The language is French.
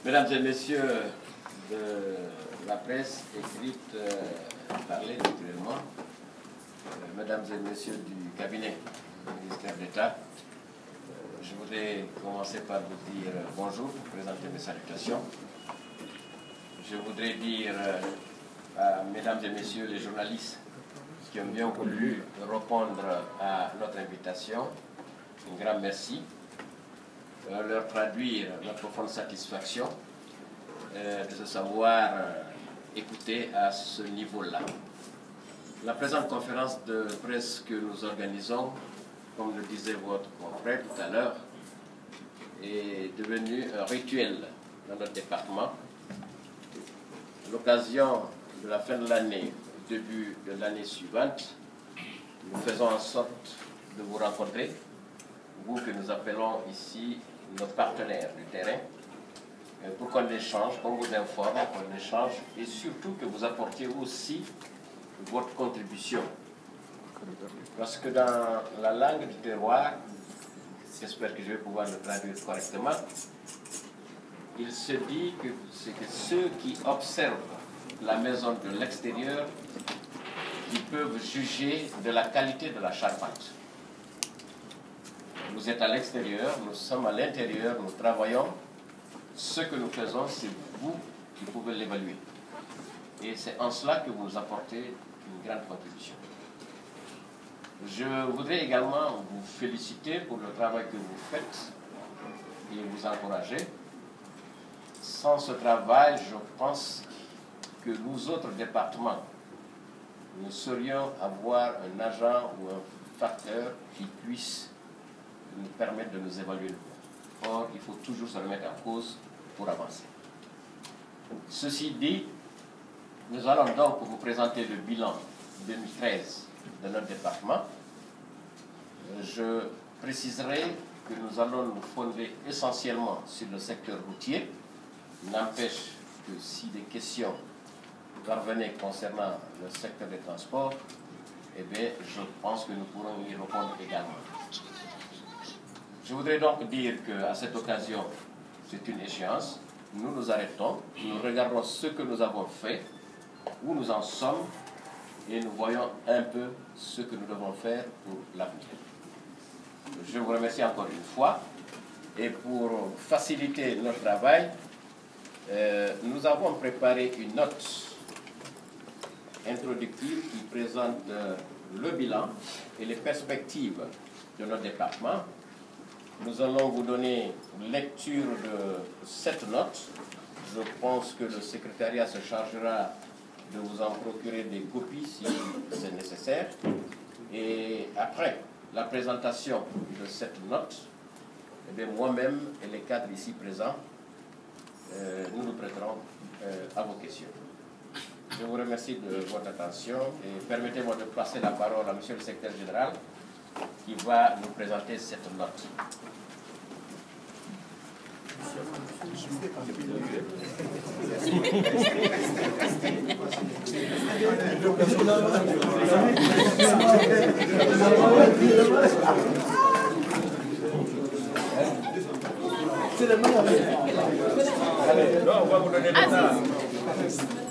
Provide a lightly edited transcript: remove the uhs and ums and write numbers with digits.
Mesdames et messieurs de la presse écrite, parlée naturellement, mesdames et messieurs du cabinet du ministère d'État, je voudrais commencer par vous dire bonjour, vous présenter mes salutations. Je voudrais dire à mesdames et messieurs les journalistes qui ont bien voulu répondre à notre invitation, un grand merci. Leur traduire notre profonde satisfaction de se savoir écouter à ce niveau-là. La présente conférence de presse que nous organisons, comme le disait votre confrère tout à l'heure, est devenue un rituel dans notre département. À l'occasion de la fin de l'année, au début de l'année suivante, nous faisons en sorte de vous rencontrer, vous que nous appelons ici nos partenaires du terrain, pour qu'on échange, qu'on vous informe, qu'on échange et surtout que vous apportiez aussi votre contribution. Parce que dans la langue du terroir, j'espère que je vais pouvoir le traduire correctement, il se dit que c'est que ceux qui observent la maison de l'extérieur qui peuvent juger de la qualité de la charpente. Vous êtes à l'extérieur, nous sommes à l'intérieur, nous travaillons. Ce que nous faisons, c'est vous qui pouvez l'évaluer. Et c'est en cela que vous apportez une grande contribution. Je voudrais également vous féliciter pour le travail que vous faites et vous encourager. Sans ce travail, je pense que nous autres départements, nous saurions avoir un agent ou un facteur qui puisse nous permettre de nous évaluer. Or, il faut toujours se remettre en cause pour avancer. Ceci dit, nous allons donc vous présenter le bilan 2013 de notre département. Je préciserai que nous allons nous fonder essentiellement sur le secteur routier. N'empêche que si des questions parvenaient concernant le secteur des transports, eh bien, je pense que nous pourrons y répondre également. Je voudrais donc dire qu'à cette occasion, c'est une échéance. Nous nous arrêtons, nous regardons ce que nous avons fait, où nous en sommes, et nous voyons un peu ce que nous devons faire pour l'avenir. Je vous remercie encore une fois. Et pour faciliter notre travail, nous avons préparé une note introductive qui présente le bilan et les perspectives de notre département. Nous allons vous donner lecture de cette note. Je pense que le secrétariat se chargera de vous en procurer des copies si c'est nécessaire. Et après la présentation de cette note, eh moi-même et les cadres ici présents, nous nous prêterons à vos questions. Je vous remercie de votre attention et permettez-moi de passer la parole à monsieur le secrétaire général qui va nous présenter cette note. C'est le meilleur. Allez, on va vous donner le temps.